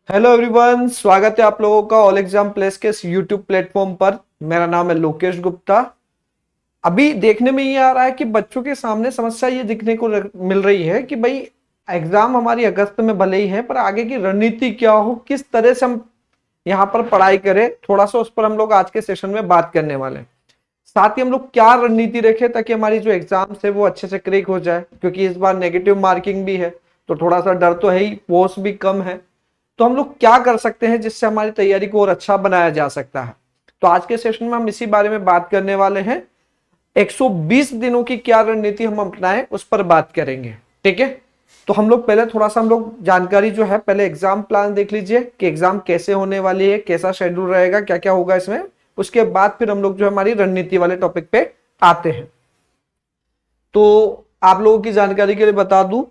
Hello everyone, स्वागत है आप लोगों का ऑल एग्जाम प्लेस के इस यूट्यूब प्लेटफॉर्म पर। मेरा नाम है लोकेश गुप्ता। अभी देखने में ये आ रहा है कि बच्चों के सामने समस्या ये दिखने को मिल रही है कि भाई एग्जाम हमारी अगस्त में भले ही है, पर आगे की रणनीति क्या हो, किस तरह से हम यहाँ पर पढ़ाई करें, थोड़ा सा उस पर हम लोग आज के सेशन में बात करने वाले हैं। साथ ही हम लोग क्या रणनीति रखें ताकि हमारी जो एग्जाम्स है वो अच्छे से क्रैक हो जाए, क्योंकि इस बार नेगेटिव मार्किंग भी है तो थोड़ा सा डर तो है ही, पोस्ट भी कम है। तो हम लोग क्या कर सकते हैं जिससे हमारी तैयारी को और अच्छा बनाया जा सकता है। तो आज के सेशन में हम इसी बारे में बात करने वाले हैं। 120 दिनों की क्या रणनीति हम अपनाएं उस पर बात करेंगे। ठीक है, तो हम लोग पहले थोड़ा सा हम लोग जानकारी जो है, पहले एग्जाम प्लान देख लीजिए कि एग्जाम कैसे होने वाली है, कैसा शेड्यूल रहेगा, क्या क्या होगा इसमें। उसके बाद फिर हम लोग जो हमारी रणनीति वाले टॉपिक पे आते हैं। तो आप लोगों की जानकारी के लिए बता दूं,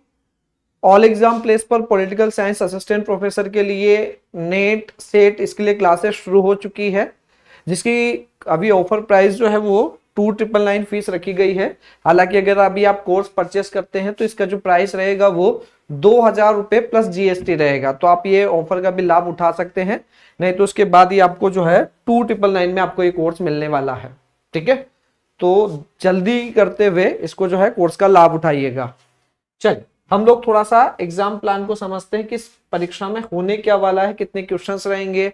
ऑल एग्जाम प्लेस पर पॉलिटिकल साइंस असिस्टेंट प्रोफेसर के लिए नेट सेट इसके लिए क्लासेस शुरू हो चुकी है, जिसकी अभी ऑफर प्राइस जो है वो 2999 फीस रखी गई है। हालांकि अगर अभी आप कोर्स परचेस करते हैं तो इसका जो प्राइस रहेगा वो 2000 रुपए प्लस जीएसटी रहेगा। तो आप ये ऑफर का भी लाभ उठा सकते हैं, नहीं तो उसके बाद ही आपको जो है 2999 में आपको ये कोर्स मिलने वाला है। ठीक है, तो जल्दी करते हुए इसको जो है कोर्स का लाभ उठाइएगा। चल हम लोग थोड़ा सा एग्जाम प्लान को समझते हैं कि इस परीक्षा में होने क्या वाला है, कितने क्वेश्चंस रहेंगे,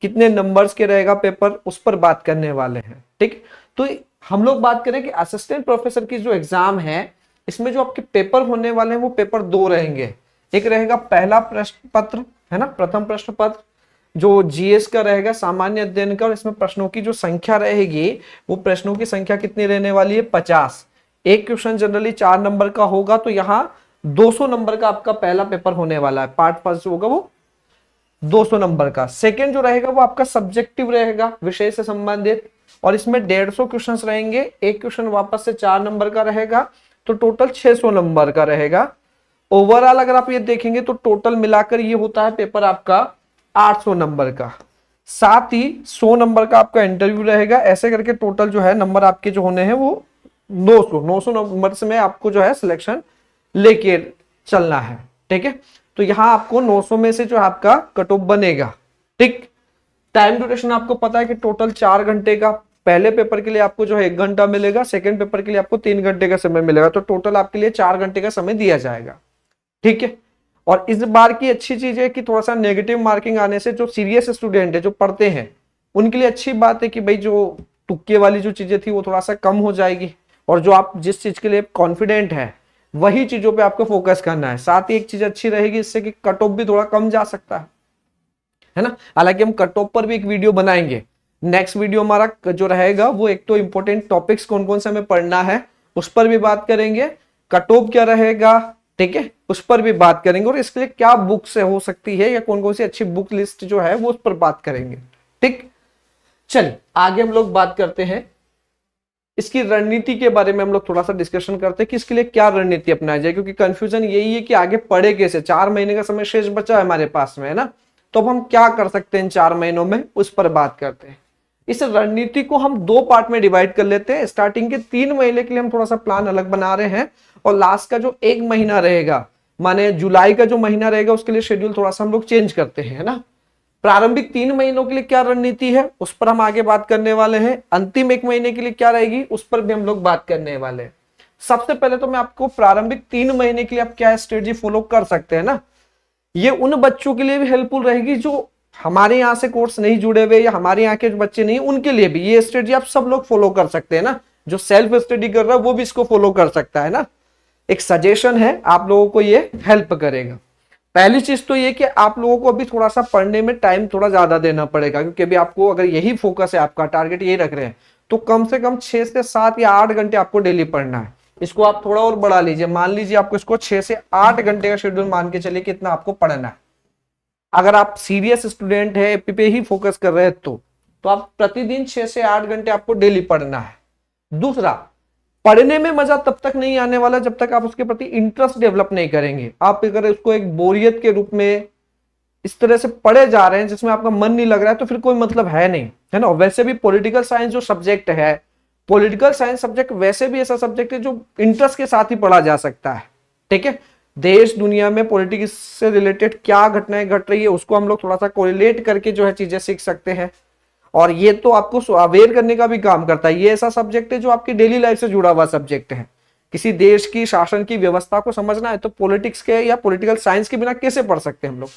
कितने नंबर्स के रहेगा पेपर, उस पर बात करने वाले हैं। ठीक, तो हम लोग बात करें कि असिस्टेंट प्रोफेसर की जो एग्जाम है, इसमें जो आपके पेपर होने वाले हैं वो पेपर दो रहेंगे। एक रहेगा पहला प्रश्न पत्र, है ना, प्रथम प्रश्न पत्र जो जीएस का रहेगा, सामान्य अध्ययन का, और इसमें प्रश्नों की जो संख्या रहेगी वो प्रश्नों की संख्या कितनी रहने वाली है, 50। एक क्वेश्चन जनरली 4 नंबर का होगा, तो यहाँ 200 नंबर का आपका पहला पेपर होने वाला है। पार्ट फर्स्ट होगा वो 200 नंबर का। सेकंड जो रहेगा वो आपका सब्जेक्टिव रहेगा, विषय से संबंधित, और इसमें 150 क्वेश्चन रहेंगे। एक क्वेश्चन वापस से 4 नंबर का रहेगा, तो टोटल 600 नंबर का रहेगा। ओवरऑल अगर आप ये देखेंगे तो टोटल मिलाकर ये होता है पेपर आपका 800 नंबर का। साथ ही 100 नंबर का आपका इंटरव्यू रहेगा। ऐसे करके टोटल जो है नंबर आपके जो होने हैं वो 900 नंबर से में आपको जो है सिलेक्शन लेके चलना है। ठीक है, तो यहां आपको 900 में से जो आपका कट ऑफ बनेगा। ठीक, टाइम ड्यूरेशन आपको पता है कि टोटल 4 घंटे का। पहले पेपर के लिए आपको जो है 1 घंटा मिलेगा, सेकंड पेपर के लिए आपको 3 घंटे का समय मिलेगा, तो टोटल आपके लिए 4 घंटे का समय दिया जाएगा। ठीक है, और इस बार की अच्छी चीज है कि थोड़ा सा नेगेटिव मार्किंग आने से जो सीरियस स्टूडेंट है, जो पढ़ते हैं, उनके लिए अच्छी बात है कि भाई जो तुक्के वाली जो चीजें थी वो थोड़ा सा कम हो जाएगी, और जो आप जिस चीज के लिए कॉन्फिडेंट है वही चीजों पे आपको फोकस करना है। साथ ही एक चीज अच्छी रहेगी इससे कि कट ऑफ भी थोड़ा कम जा सकता है ना। हालांकि हम कट ऑफ पर भी एक वीडियो बनाएंगे। नेक्स्ट वीडियो हमारा जो रहेगा वो एक तो इंपॉर्टेंट टॉपिक्स कौन कौन से हमें पढ़ना है उस पर भी बात करेंगे, कट ऑफ क्या रहेगा, ठीक है, उस पर भी बात करेंगे, और इसके लिए क्या बुक से हो सकती है या कौन कौन सी अच्छी बुक लिस्ट जो है वो उस पर बात करेंगे। ठीक, चलिए आगे हम लोग बात करते हैं इसकी रणनीति के बारे में। हम लोग थोड़ा सा डिस्कशन करते हैं कि इसके लिए क्या रणनीति अपनाई जाए, क्योंकि कंफ्यूजन यही है कि आगे पढ़े कैसे। 4 महीने का समय शेष बचा है हमारे पास में, है ना, तो अब हम क्या कर सकते हैं इन 4 महीनों में, उस पर बात करते हैं। इस रणनीति को हम 2 पार्ट में डिवाइड कर लेते हैं। स्टार्टिंग के 3 महीने के लिए हम थोड़ा सा प्लान अलग बना रहे हैं, और लास्ट का जो 1 महीना रहेगा, माने जुलाई का जो महीना रहेगा, उसके लिए शेड्यूल थोड़ा सा हम लोग चेंज करते हैं, है ना। प्रारंभिक 3 महीनों के लिए क्या रणनीति है उस पर हम आगे बात करने वाले हैं। अंतिम 1 महीने के लिए क्या रहेगी उस पर भी हम लोग बात करने वाले हैं। सबसे पहले तो मैं आपको प्रारंभिक 3 महीने के लिए आप क्या स्ट्रेटजी फॉलो कर सकते हैं ना, ये उन बच्चों के लिए भी हेल्पफुल रहेगी जो हमारे यहाँ से कोर्स नहीं जुड़े हुए, या हमारे यहाँ के जो बच्चे नहीं, उनके लिए भी ये स्ट्रेटजी आप सब लोग फॉलो कर सकते हैं ना। जो सेल्फ स्टडी कर रहा है वो भी इसको फॉलो कर सकता है ना। एक सजेशन है, आप लोगों को ये हेल्प करेगा। पहली चीज तो ये कि आप लोगों को अभी थोड़ा सा पढ़ने में टाइम थोड़ा ज्यादा देना पड़ेगा, क्योंकि अभी आपको अगर यही फोकस है, आपका टारगेट यही रख रहे हैं, तो कम से कम 6 से 7 या 8 घंटे आपको डेली पढ़ना है। इसको आप थोड़ा और बढ़ा लीजिए, मान लीजिए आपको इसको 6 से 8 घंटे का शेड्यूल मान के चलिए कितना आपको पढ़ना है। अगर आप सीरियस स्टूडेंट है, एपी पे ही फोकस कर रहे हैं, तो आप प्रतिदिन 6 से 8 घंटे आपको डेली पढ़ना है। दूसरा, पढ़ने में मजा तब तक नहीं आने वाला जब तक आप उसके प्रति इंटरेस्ट डेवलप नहीं करेंगे। आप अगर उसको एक बोरियत के रूप में इस तरह से पढ़े जा रहे हैं जिसमें आपका मन नहीं लग रहा है, तो फिर कोई मतलब है नहीं, है ना। वैसे भी पॉलिटिकल साइंस जो सब्जेक्ट है, पॉलिटिकल साइंस सब्जेक्ट वैसे भी ऐसा सब्जेक्ट है जो इंटरेस्ट के साथ ही पढ़ा जा सकता है। ठीक है, देश दुनिया में पॉलिटिक्स से रिलेटेड क्या घटनाएं घट रही है उसको हम लोग थोड़ा सा कोरिलेट करके जो है चीजें सीख सकते हैं। और ये तो आपको अवेयर करने का भी काम करता है। ये ऐसा सब्जेक्ट है जो आपकी डेली लाइफ से जुड़ा हुआ सब्जेक्ट है। किसी देश की शासन की व्यवस्था को समझना है तो पॉलिटिक्स के या पॉलिटिकल साइंस के बिना कैसे पढ़ सकते हैं हम लोग,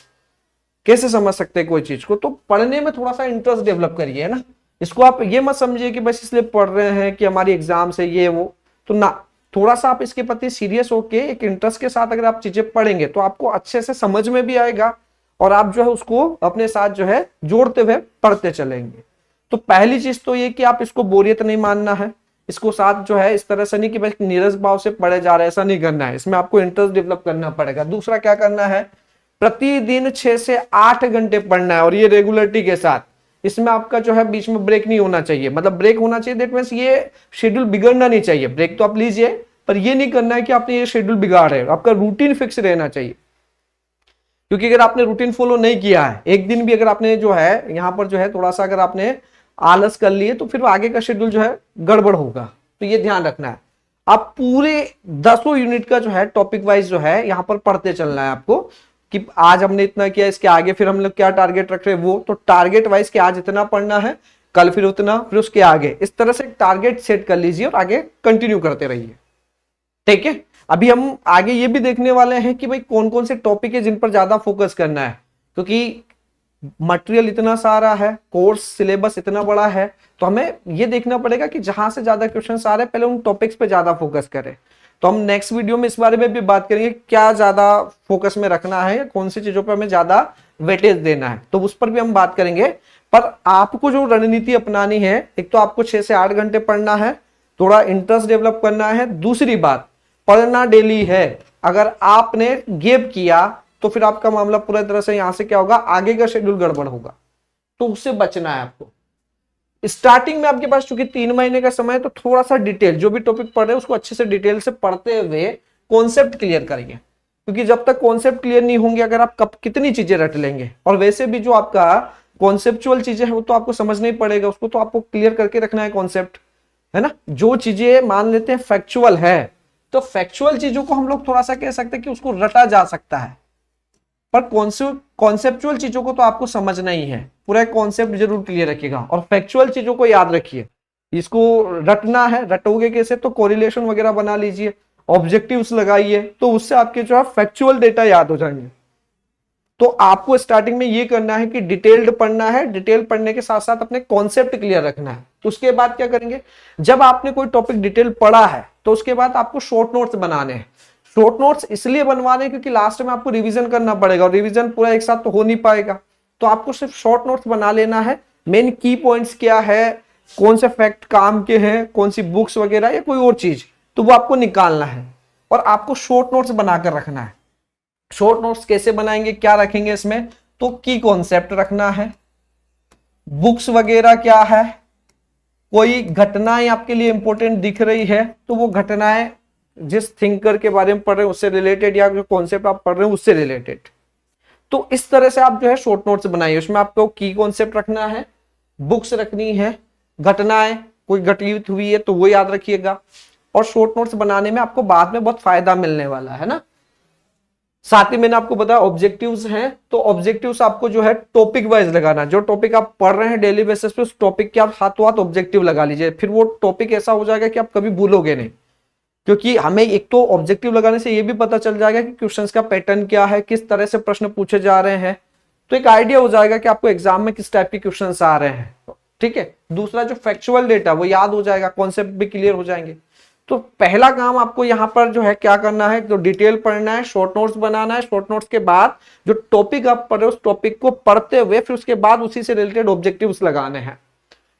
कैसे समझ सकते हैं कोई चीज को। तो पढ़ने में थोड़ा सा इंटरेस्ट डेवलप करिए, है ना। इसको आप ये मत समझिए कि बस इसलिए पढ़ रहे हैं कि हमारी एग्जाम से ये वो, तो ना, थोड़ा सा आप इसके प्रति सीरियस होके एक इंटरेस्ट के साथ अगर आप चीजें पढ़ेंगे तो आपको अच्छे से समझ में भी आएगा और आप जो है उसको अपने साथ जो है जोड़ते हुए पढ़ते चलेंगे। तो पहली चीज तो ये कि आप इसको बोरियत नहीं मानना है, इसको साथ जो है इस तरह से नहीं कि बस नीरस भाव से पढ़े जा रहे हैं, ऐसा नहीं करना है। इसमें आपको इंटरेस्ट डेवलप करना पड़ेगा। दूसरा क्या करना है, प्रतिदिन 6 से 8 घंटे पढ़ना है और ये रेगुलरिटी के साथ। इसमें आपका जो है बीच में ब्रेक नहीं होना चाहिए, मतलब ब्रेक होना चाहिए दैट मींस ये शेड्यूल बिगड़ना नहीं चाहिए। ब्रेक तो आप लीजिए पर ये नहीं करना है कि आपने ये शेड्यूल बिगाड़ रहे हो, आपका रूटीन फिक्स रहना चाहिए। क्योंकि अगर आपने रूटीन फॉलो नहीं किया है, एक दिन भी अगर आपने जो है यहाँ पर जो है थोड़ा सा अगर आपने आलस कर लिए तो फिर आगे का शेड्यूल जो है गड़बड़ होगा। तो ये ध्यान रखना है। आप पूरे 10 यूनिट का जो है टॉपिक वाइज जो है यहाँ पर पढ़ते चलना है आपको कि आज हमने इतना किया, इसके आगे फिर हम लोग क्या टारगेट रख रहे हैं वो, तो टारगेट वाइज कि आज इतना पढ़ना है, कल फिर उतना, फिर उसके आगे, इस तरह से टारगेट सेट कर लीजिए और आगे कंटिन्यू करते रहिए। ठीक है, अभी हम आगे ये भी देखने वाले हैं कि भाई कौन कौन से टॉपिक है जिन पर ज्यादा फोकस करना है, क्योंकि मटेरियल इतना सारा है, कोर्स सिलेबस इतना बड़ा है, तो हमें ये देखना पड़ेगा कि जहां से ज्यादा क्वेश्चन आ रहे हैं पहले उन टॉपिक्स पे ज्यादा फोकस करें। तो हम नेक्स्ट वीडियो में इस बारे में भी बात करेंगे क्या ज्यादा फोकस में रखना है या कौन सी चीजों पर हमें ज्यादा वेटेज देना है, तो उस पर भी हम बात करेंगे। पर आपको जो रणनीति अपनानी है, एक तो आपको 6 से 8 घंटे पढ़ना है, थोड़ा इंटरेस्ट डेवलप करना है। दूसरी बात, पढ़ना डेली है। अगर आपने गैप किया तो फिर आपका मामला पूरी तरह से यहां से क्या होगा, आगे का शेड्यूल गड़बड़ होगा, तो उससे बचना है आपको। स्टार्टिंग में आपके पास चूंकि 3 महीने का समय है तो थोड़ा सा डिटेल जो भी टॉपिक पढ़ रहे हैं उसको अच्छे से डिटेल से पढ़ते हुए कॉन्सेप्ट क्लियर करेंगे, क्योंकि जब तक कॉन्सेप्ट क्लियर नहीं होंगे अगर आप कब कितनी चीजें रट लेंगे। और वैसे भी जो आपका कॉन्सेप्चुअल चीजें हैं वो तो आपको समझना ही पड़ेगा, उसको तो आपको क्लियर करके रखना है कॉन्सेप्ट, है ना। जो चीजें मान लेते हैं फैक्चुअल है, तो फैक्चुअल चीजों को हम लोग थोड़ा सा कह सकते हैं कि उसको रटा जा सकता है, पर कॉन्सेप्चुअल चीजों को तो आपको समझना ही है। पूरा कॉन्सेप्ट जरूर क्लियर रखिएगा और फैक्चुअल चीजों को याद रखिए। इसको रटना है, रटोगे कैसे, तो कोरिलेशन वगैरह बना लीजिए, ऑब्जेक्टिव्स लगाइए, तो उससे आपके जो है फैक्चुअल डेटा याद हो जाएंगे। तो आपको स्टार्टिंग में ये करना है कि डिटेल्ड पढ़ना है, डिटेल पढ़ने के साथ साथ अपने कॉन्सेप्ट क्लियर रखना है। तो उसके बाद क्या करेंगे, जब आपने कोई टॉपिक डिटेल पढ़ा है तो उसके बाद आपको शॉर्ट नोट्स बनाने हैं। शॉर्ट नोट्स इसलिए बनवाने हैं क्योंकि लास्ट में आपको रिवीजन करना पड़ेगा और रिवीजन पूरा एक साथ तो हो नहीं पाएगा, तो आपको सिर्फ शॉर्ट नोट्स बना लेना है। मेन की पॉइंट्स क्या है, कौन से फैक्ट काम के हैं, कौन सी बुक्स वगैरह या कोई और चीज, तो वो आपको निकालना है और आपको शॉर्ट नोट्स बनाकर रखना है। शॉर्ट नोट्स कैसे बनाएंगे, क्या रखेंगे इसमें, तो की कॉन्सेप्ट रखना है, बुक्स वगैरह क्या है, कोई घटनाएं आपके लिए इंपॉर्टेंट दिख रही है तो वो घटनाएं जिस थिंकर के बारे में पढ़ रहे हैं उससे रिलेटेड या जो कॉन्सेप्ट आप पढ़ रहे हैं उससे रिलेटेड। तो इस तरह से आप जो है शॉर्ट नोट्स बनाइए। उसमें आपको की कॉन्सेप्ट रखना है, बुक्स रखनी है, घटनाएं कोई घटित हुई है तो वो याद रखिएगा। और शॉर्ट नोट्स बनाने में आपको बाद में बहुत फायदा मिलने वाला है ना। साथ ही मैंने आपको बताया ऑब्जेक्टिव्स हैं, तो ऑब्जेक्टिव्स आपको जो है टॉपिक वाइज लगाना। जो टॉपिक आप पढ़ रहे हैं डेली बेसिस पे उस टॉपिक के आप हाथों हाथ ऑब्जेक्टिव लगा लीजिए, फिर वो टॉपिक ऐसा हो जाएगा कि आप कभी भूलोगे नहीं। क्योंकि हमें एक तो ऑब्जेक्टिव लगाने से ये भी पता चल जाएगा कि क्वेश्चंस का पैटर्न क्या है, किस तरह से प्रश्न पूछे जा रहे हैं, तो एक आइडिया हो जाएगा कि आपको एग्जाम में किस टाइप के क्वेश्चंस आ रहे हैं। ठीक है, दूसरा जो फैक्चुअल डेटा वो याद हो जाएगा, कॉन्सेप्ट भी क्लियर हो जाएंगे। तो पहला काम आपको यहाँ पर जो है क्या करना है, तो डिटेल पढ़ना है, शॉर्ट नोट्स बनाना है। शॉर्ट नोट्स के बाद जो टॉपिक आप पढ़ रहे हो उस टॉपिक को पढ़ते हुए फिर उसके बाद उसी से रिलेटेड ऑब्जेक्टिव्स लगाने हैं।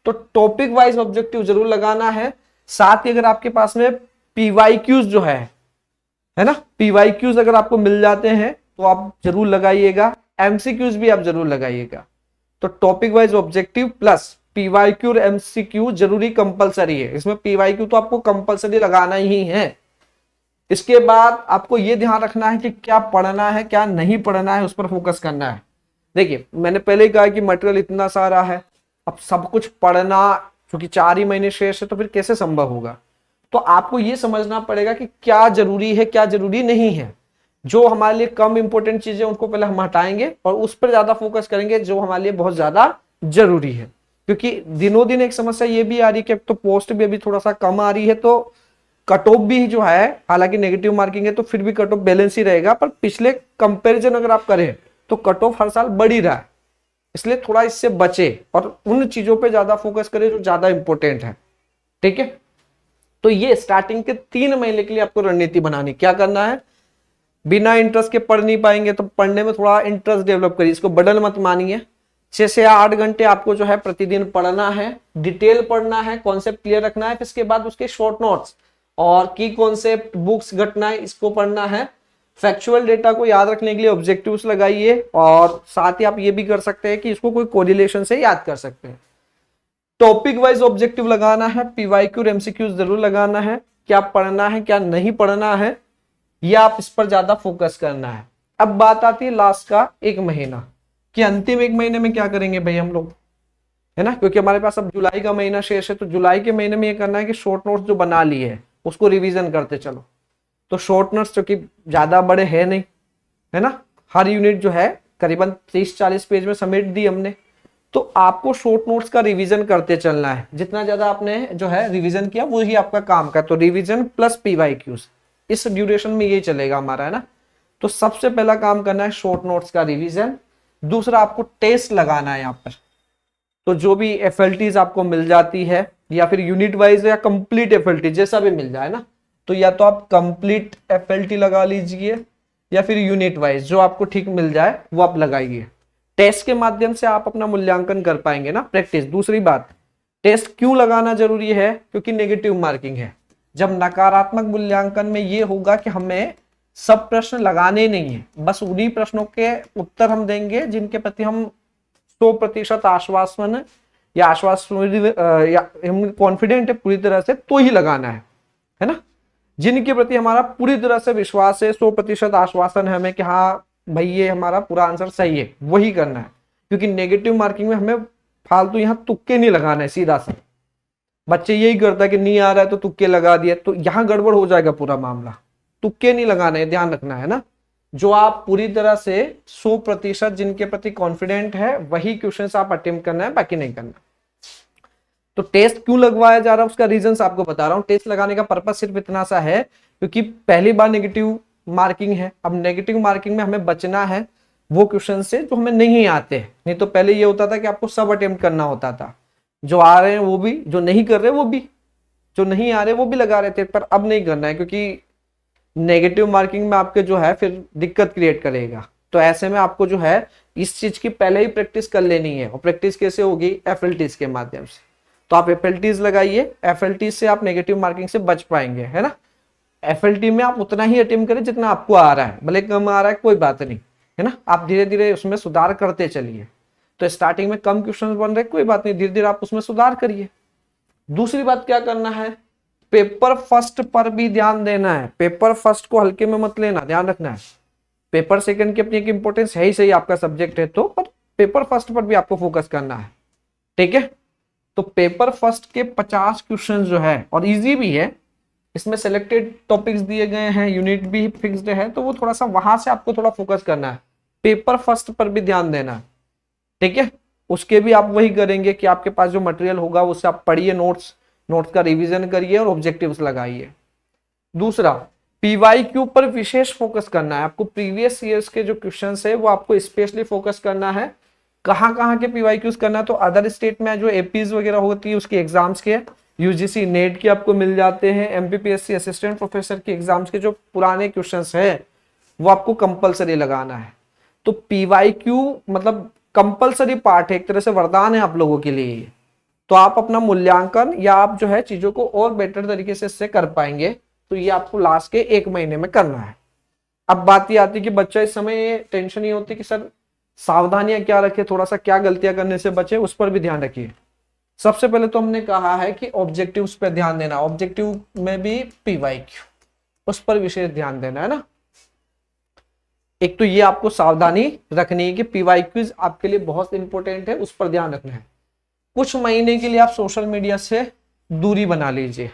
तो टॉपिक वाइज ऑब्जेक्टिव जरूर लगाना है। साथ ही अगर आपके पास में पीवाईक्यूज जो है ना, पीवाईक्यूज अगर आपको मिल जाते हैं तो आप जरूर लगाइएगा, एमसीक्यूज भी आप जरूर लगाइएगा। तो topic wise objective plus PYQ और एमसीक्यू जरूरी कंपलसरी है। इसमें पीवाईक्यू तो आपको कंपलसरी लगाना ही है। इसके बाद आपको यह ध्यान रखना है कि क्या पढ़ना है क्या नहीं पढ़ना है, उस पर फोकस करना है। देखिए मैंने पहले ही कहा कि मटेरियल इतना सारा है, अब सब कुछ पढ़ना क्योंकि 4 ही महीने शेष है तो फिर कैसे संभव होगा। तो आपको यह समझना पड़ेगा कि क्या जरूरी है क्या जरूरी नहीं है। जो हमारे लिए कम इंपॉर्टेंट चीजें उनको पहले हम हटाएंगे और उस पर ज्यादा फोकस करेंगे जो हमारे लिए बहुत ज्यादा जरूरी है। क्योंकि दिनों दिन एक समस्या ये भी आ रही है कि अब तो पोस्ट भी अभी थोड़ा सा कम आ रही है, तो कट ऑफ भी जो है, हालांकि नेगेटिव मार्किंग है तो फिर भी कट ऑफ बैलेंस ही रहेगा, पर पिछले कंपैरिजन अगर आप करें तो कट ऑफ हर साल बढ़ ही रहा है। इसलिए थोड़ा इससे बचे और उन चीजों पे ज्यादा फोकस करें जो ज्यादा इंपॉर्टेंट है। ठीक है, तो ये स्टार्टिंग के 3 महीने के लिए आपको रणनीति बनानी। क्या करना है, बिना इंटरेस्ट के पढ़ नहीं पाएंगे तो पढ़ने में थोड़ा इंटरेस्ट डेवलप करिए, इसको बर्डन मत मानिए। 6 से 8 घंटे आपको जो है प्रतिदिन पढ़ना है, डिटेल पढ़ना है, कॉन्सेप्ट क्लियर रखना है, फिर इसके बाद उसके शॉर्ट नोट्स और की कॉन्सेप्ट, बुक्स, घटनाएं, इसको पढ़ना है। फैक्चुअल डेटा को याद रखने के लिए ऑब्जेक्टिव्स लगाइए और साथ ही आप ये भी कर सकते हैं कि इसको कोई कोरिलेशन से याद कर सकते हैं। टॉपिक वाइज ऑब्जेक्टिव लगाना है, पीवाईक्यू और एमसीक्यू जरूर लगाना है, क्या पढ़ना है क्या नहीं पढ़ना है, या आप इस पर ज्यादा फोकस करना है। अब बात आती है लास्ट का 1 महीना, कि अंतिम 1 महीने में क्या करेंगे भाई हम लोग, है ना। क्योंकि हमारे पास अब जुलाई का महीना शेष है, तो जुलाई के महीने में ये करना है कि शॉर्ट नोट्स जो बना लिए है उसको रिवीजन करते चलो। तो शॉर्ट नोट्स जो कि ज्यादा बड़े है नहीं, है ना, हर यूनिट जो है करीबन 30-40 पेज में समेट दी हमने, तो आपको शॉर्ट नोट्स का रिवीजन करते चलना है। जितना ज्यादा आपने जो है रिवीजन किया वही आपका काम का, तो रिवीजन प्लस पीवाईक्यूज, इस ड्यूरेशन में ये चलेगा हमारा, है ना। तो सबसे पहला काम करना है शॉर्ट नोट्स का रिवीजन। दूसरा, आपको टेस्ट लगाना है यहाँ पर। तो जो भी एफएलटीज आपको मिल जाती है, या फिर यूनिट वाइज या कंप्लीट एफएलटी जैसा भी मिल जाए ना, तो या तो आप कंप्लीट एफएलटी लगा लीजिए या फिर यूनिट वाइज जो आपको ठीक मिल जाए वो आप लगाइए। टेस्ट के माध्यम से आप अपना मूल्यांकन कर पाएंगे ना, प्रैक्टिस। दूसरी बात, टेस्ट क्यों लगाना जरूरी है, क्योंकि नेगेटिव मार्किंग है। जब नकारात्मक मूल्यांकन में ये होगा कि हमें सब प्रश्न लगाने नहीं है, बस उन्हीं प्रश्नों के उत्तर हम देंगे जिनके प्रति हम 100% आश्वासन या हम कॉन्फिडेंट है पूरी तरह से, तो ही लगाना है ना। जिनके प्रति हमारा पूरी तरह से विश्वास है, 100% आश्वासन है हमें कि हाँ भाई ये हमारा पूरा आंसर सही है, वही करना है। क्योंकि नेगेटिव मार्किंग में हमें फालतू यहाँ तुक्के नहीं लगाना है। सीधा सा बच्चे यही करता है कि नहीं आ रहा है तो तुक्के लगा दिए, तो यहाँ गड़बड़ हो जाएगा पूरा मामला। तुक्के नहीं लगाना है, ध्यान रखना है ना। जो आप पूरी तरह से 100% जिनके प्रति कॉन्फिडेंट है वही क्वेश्चन आप अटेम्प्ट करना है, बाकी नहीं करना। तो टेस्ट क्यों लगवाया जा रहा है उसका रीजन आपको बता रहा हूँ। टेस्ट लगाने का पर्पस सिर्फ इतना सा है क्योंकि पहली बार नेगेटिव मार्किंग है। अब नेगेटिव मार्किंग में हमें बचना है वो क्वेश्चन से जो हमें नहीं आते। नहीं तो पहले ये होता था कि आपको सब अटेम्प्ट करना होता था, जो आ रहे हैं वो भी, जो नहीं कर रहे वो भी, जो नहीं आ रहे वो भी लगा रहे थे। पर अब नहीं करना है क्योंकि नेगेटिव मार्किंग में आपके जो है फिर दिक्कत क्रिएट करेगा। तो ऐसे में आपको जो है इस चीज की पहले ही प्रैक्टिस कर लेनी है। और प्रैक्टिस कैसे होगी, एफएलटीज के माध्यम से। तो आप एफएलटीज लगाइए, एफएलटीज से आप नेगेटिव मार्किंग से बच पाएंगे, है ना। एफएलटी में आप उतना ही अटेम्प्ट करें जितना आपको आ रहा है, भले कम आ रहा है कोई बात नहीं, है ना। आप धीरे धीरे उसमें सुधार करते चलिए। तो स्टार्टिंग में कम क्वेश्चन बन रहे कोई बात नहीं, धीरे धीरे आप उसमें सुधार करिए। दूसरी बात क्या करना है, पेपर फर्स्ट पर भी ध्यान देना है। पेपर फर्स्ट को हल्के में मत लेना, ध्यान रखना है। पेपर सेकंड की अपनी एक इंपॉर्टेंस है ही सही, आपका सब्जेक्ट है तो, पर पेपर फर्स्ट पर भी आपको फोकस करना है, ठीक है। तो पेपर फर्स्ट के 50 क्वेश्चन जो है, और इजी भी है, इसमें सिलेक्टेड टॉपिक्स दिए गए हैं, यूनिट भी फिक्स्ड है, तो वो थोड़ा सा वहां से आपको थोड़ा फोकस करना है। पेपर फर्स्ट पर भी ध्यान देना है, ठीक है। उसके भी आप वही करेंगे कि आपके पास जो मटेरियल होगा उससे आप पढ़िए, नोट्स का रिवीजन करिए और ऑब्जेक्टिव्स लगाइए। दूसरा, पीवाईक्यू पर विशेष फोकस करना है आपको। प्रीवियस ईयर्स के जो क्वेश्चंस है वो आपको स्पेशली फोकस करना है। कहाँ के पीवाईक्यूज करना है, तो अदर स्टेट में जो एपीज वगैरह होती है उसके एग्जाम्स के, यूजीसी नेट के आपको मिल जाते हैं, एमपीपीएससी असिस्टेंट प्रोफेसर के एग्जाम्स के जो पुराने क्वेश्चंस है वो आपको कंपलसरी लगाना है। तो पीवाईक्यू मतलब कंपलसरी पार्ट है, एक तरह से वरदान है आप लोगों के लिए। तो आप अपना मूल्यांकन या आप जो है चीजों को और बेटर तरीके से इससे कर पाएंगे। तो ये आपको लास्ट के 1 महीने में करना है। अब बात ये आती है कि बच्चा इस समय टेंशन ये होती कि सर सावधानियां क्या रखे, थोड़ा सा क्या गलतियां करने से बचे, उस पर भी ध्यान रखिए। सबसे पहले तो हमने कहा है कि ऑब्जेक्टिव्स पे ध्यान देना, ऑब्जेक्टिव में भी पीवाईक्यू, उस पर विशेष ध्यान देना, है ना। एक तो ये आपको सावधानी रखनी है कि पीवाईक्यूज आपके लिए बहुत इंपॉर्टेंट है, उस पर ध्यान रखना है। कुछ महीने के लिए आप सोशल मीडिया से दूरी बना लीजिए।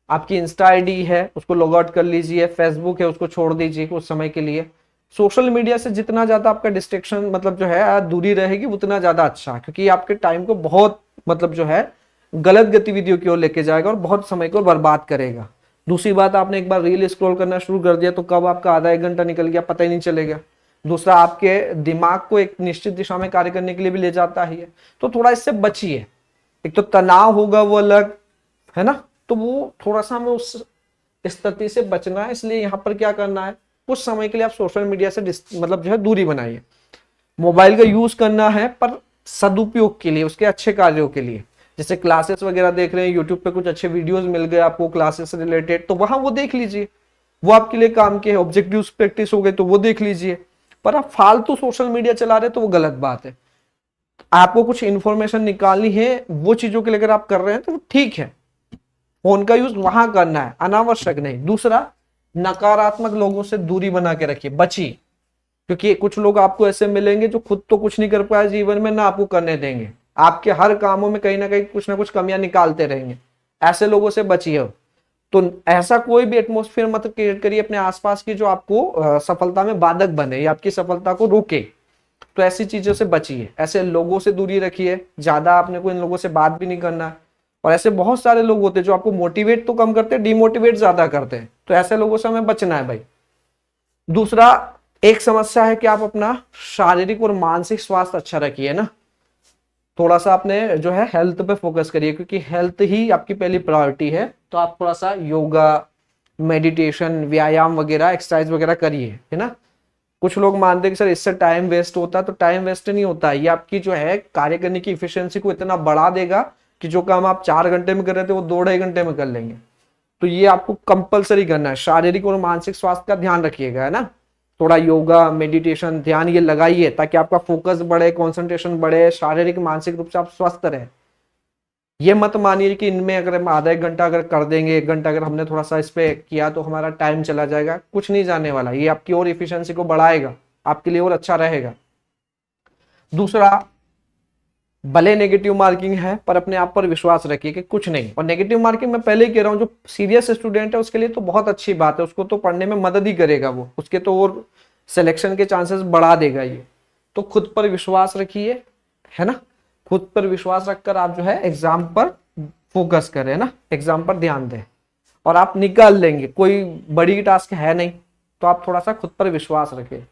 आपकी इंस्टा आईडी है उसको लॉग आउट कर लीजिए, फेसबुक है उसको छोड़ दीजिए कुछ समय के लिए। सोशल मीडिया से जितना ज्यादा आपका डिस्ट्रैक्शन मतलब जो है दूरी रहेगी उतना ज्यादा अच्छा, क्योंकि ये आपके टाइम को बहुत मतलब जो है गलत गतिविधियों की ओर लेके जाएगा और बहुत समय को बर्बाद करेगा। दूसरी बात, आपने एक बार रील स्क्रॉल करना शुरू कर दिया तो कब आपका आधा एक घंटा निकल गया पता ही नहीं चलेगा। दूसरा, आपके दिमाग को एक निश्चित दिशा में कार्य करने के लिए भी ले जाता ही है, तो थोड़ा इससे बचिए। एक तो तनाव होगा वो अलग है ना, तो वो थोड़ा सा हमें उस स्थिति से बचना है। इसलिए यहाँ पर क्या करना है, कुछ समय के लिए आप सोशल मीडिया से मतलब जो है दूरी बनाइए। मोबाइल का यूज करना है पर सदुपयोग के लिए, उसके अच्छे कार्यों के लिए। जैसे क्लासेस वगैरह देख रहे हैं, यूट्यूब पे कुछ अच्छे वीडियोस मिल गए आपको क्लासेस से रिलेटेड, तो वहां वो देख लीजिए, वो आपके लिए काम के है। ऑब्जेक्टिव प्रैक्टिस हो गए तो वो देख लीजिए। पर आप फालतू सोशल मीडिया चला रहे तो वो गलत बात है। आपको कुछ इंफॉर्मेशन निकालनी है, वो चीजों के लिए अगर आप कर रहे हैं तो ठीक है, फोन का यूज वहां करना है, अनावश्यक नहीं। दूसरा, नकारात्मक लोगों से दूरी बना के रखिए, बचिए, क्योंकि कुछ लोग आपको ऐसे मिलेंगे जो खुद तो कुछ नहीं कर पाए जीवन में, ना आपको करने देंगे, आपके हर कामों में कहीं ना कुछ कमियां निकालते रहेंगे। ऐसे लोगों से बचिए। तो ऐसा कोई भी एटमोस्फेयर मत क्रिएट करिए अपने आसपास की जो आपको सफलता में बाधक बने या आपकी सफलता को रोके। तो ऐसी चीजों से बचिए, ऐसे लोगों से दूरी रखिए, ज्यादा आपने को इन लोगों से बात भी नहीं करना। और ऐसे बहुत सारे लोग होते हैं जो आपको मोटिवेट तो कम करते हैं, डिमोटिवेट ज्यादा करते हैं, तो ऐसे लोगों से हमें बचना है भाई। दूसरा, एक समस्या है कि आप अपना शारीरिक और मानसिक स्वास्थ्य अच्छा रखिए ना। थोड़ा सा आपने जो है हेल्थ पे फोकस करिए, क्योंकि हेल्थ ही आपकी पहली प्रायोरिटी है। तो आप थोड़ा सा योगा, मेडिटेशन, व्यायाम वगैरह, एक्सरसाइज वगैरह करिए, है ना। कुछ लोग मानते हैं कि सर इससे टाइम वेस्ट होता है, तो टाइम वेस्ट नहीं होता, ये आपकी जो है कार्य करने की इफिशियंसी को इतना बढ़ा देगा कि जो काम आप 4 घंटे में कर रहे थे वो 2 ढाई घंटे में कर लेंगे। तो ये आपको कंपलसरी करना है, शारीरिक और मानसिक स्वास्थ्य का ध्यान रखिएगा, है ना। थोड़ा योगा, मेडिटेशन, ध्यान ये लगाइए ताकि आपका फोकस बढ़े, कंसंट्रेशन बढ़े, शारीरिक मानसिक रूप से आप स्वस्थ रहे। ये मत मानिए कि इनमें अगर हम आधा एक घंटा अगर कर देंगे, 1 घंटा अगर हमने थोड़ा सा इस पे किया तो हमारा टाइम चला जाएगा, कुछ नहीं जाने वाला। ये आपकी और इफिशियंसी को बढ़ाएगा, आपके लिए और अच्छा रहेगा। दूसरा, भले नेगेटिव मार्किंग है पर अपने आप पर विश्वास रखिए कि कुछ नहीं। और नेगेटिव मार्किंग मैं पहले ही कह रहा हूं, जो सीरियस स्टूडेंट है उसके लिए तो बहुत अच्छी बात है, उसको तो पढ़ने में मदद ही करेगा, वो उसके तो और सिलेक्शन के चांसेस बढ़ा देगा ये। तो खुद पर विश्वास रखिए, है ना। खुद पर विश्वास रखकर आप जो है एग्जाम पर फोकस करें ना, एग्जाम पर ध्यान दें और आप निकाल लेंगे। कोई बड़ी टास्क है नहीं, तो आप थोड़ा सा खुद पर विश्वास रखें।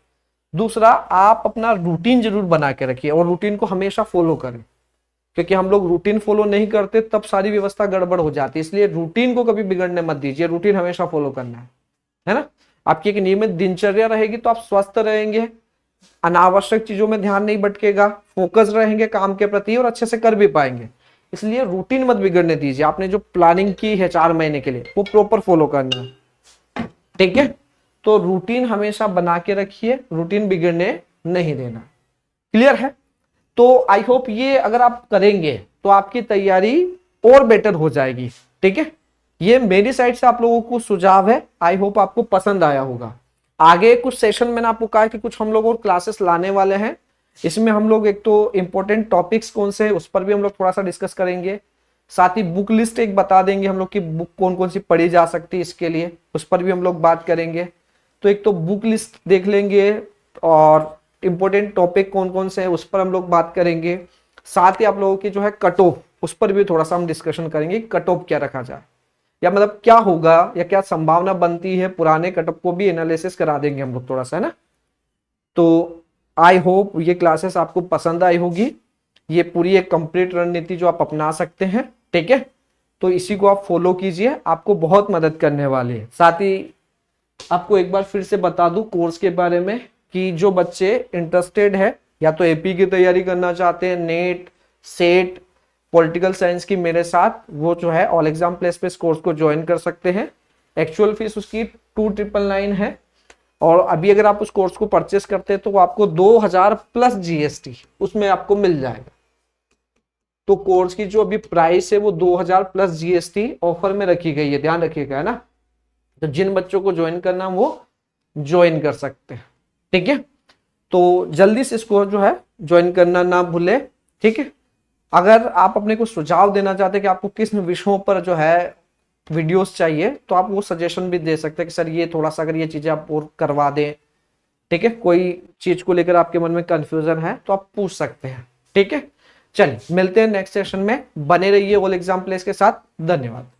दूसरा, आप अपना रूटीन जरूर बना के रखिए और रूटीन को हमेशा फॉलो करें, क्योंकि हम लोग रूटीन फॉलो नहीं करते तब सारी व्यवस्था गड़बड़ हो जाती है। इसलिए रूटीन को कभी बिगड़ने मत दीजिए, रूटीन हमेशा फॉलो करना है ना। आपकी एक नियमित दिनचर्या रहेगी तो आप स्वस्थ रहेंगे, अनावश्यक चीजों में ध्यान नहीं भटकेगा, फोकस रहेंगे काम के प्रति और अच्छे से कर भी पाएंगे। इसलिए रूटीन मत बिगड़ने दीजिए। आपने जो प्लानिंग की है 4 महीने के लिए वो प्रॉपर फॉलो करना है, ठीक है। तो रूटीन हमेशा बना के रखिए, रूटीन बिगड़ने नहीं देना। क्लियर है। तो आई होप ये अगर आप करेंगे तो आपकी तैयारी और बेटर हो जाएगी, ठीक है। ये मेरी साइड से आप लोगों को सुझाव है, आई होप आपको पसंद आया होगा। आगे कुछ सेशन मैंने आपको कहा कि कुछ हम लोग और क्लासेस लाने वाले हैं। इसमें हम लोग एक तो इंपॉर्टेंट टॉपिक्स कौन से है उस पर भी हम लोग थोड़ा सा डिस्कस करेंगे, साथ ही बुक लिस्ट एक बता देंगे हम लोग की बुक कौन कौन सी पढ़ी जा सकती है, इसके लिए उस पर भी हम लोग बात करेंगे। तो एक तो बुक लिस्ट देख लेंगे और इंपॉर्टेंट टॉपिक कौन कौन से है उस पर हम लोग बात करेंगे। साथ ही आप लोगों की जो है कट ऑफ, उस पर भी थोड़ा सा हम डिस्कशन करेंगे, कट ऑफ क्या रखा जाए या मतलब क्या होगा या क्या संभावना बनती है, पुराने कट ऑफ को भी एनालिसिस करा देंगे हम लोग थोड़ा सा, है ना। तो आई होप ये क्लासेस आपको पसंद आई होगी। ये पूरी एक कंप्लीट रणनीति जो आप अपना सकते हैं, ठीक है। तो इसी को आप फॉलो कीजिए, आपको बहुत मदद करने वाले है। साथ ही आपको एक बार फिर से बता दूं कोर्स के बारे में कि जो बच्चे इंटरेस्टेड है या तो एपी की तैयारी करना चाहते हैं, नेट, सेट, पॉलिटिकल साइंस की मेरे साथ, वो जो है ऑल एग्जाम प्लेस पे इस कोर्स को ज्वाइन कर सकते हैं। एक्चुअल फीस उसकी 2999 है और अभी अगर आप उस कोर्स को परचेस करते हैं तो वो आपको 2000 प्लस जीएसटी उसमें आपको मिल जाएगा। तो कोर्स की जो अभी प्राइस है वो 2000 प्लस जीएसटी ऑफर में रखी गई है, ध्यान रखिएगा, है ना। तो जिन बच्चों को ज्वाइन करना वो ज्वाइन कर सकते हैं, ठीक है। तो जल्दी से इसको जो है ज्वाइन करना ना भूले, ठीक है। अगर आप अपने को सुझाव देना चाहते हैं कि आपको किस विषयों पर जो है वीडियोस चाहिए तो आप वो सजेशन भी दे सकते हैं कि सर ये थोड़ा सा अगर ये चीजें आप और करवा दें। ठीक है, कोई चीज को लेकर आपके मन में कंफ्यूजन है तो आप पूछ सकते हैं। ठीक है, चलिए मिलते हैं नेक्स्ट सेशन में। बने रहिए ऑल एग्जाम प्लेस के साथ। धन्यवाद।